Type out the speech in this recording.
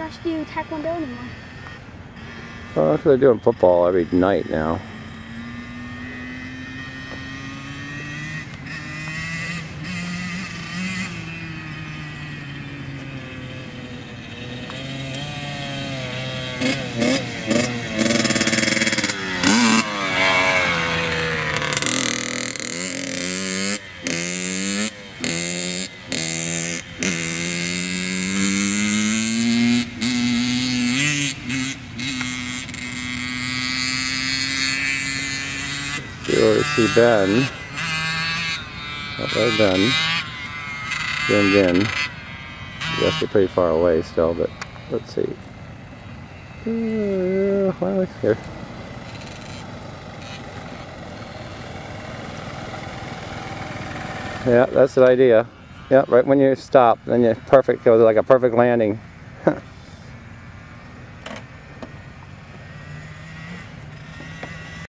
Josh do Taekwondo anymore? Well, that's what they're doing football every night now. You already see Ben. Oh, there's Ben. Zoomed in. I guess they're pretty far away still, but let's see. Well, it's here. Yeah, that's the idea. Yeah, right when you stop, then you're perfect. It was like a perfect landing.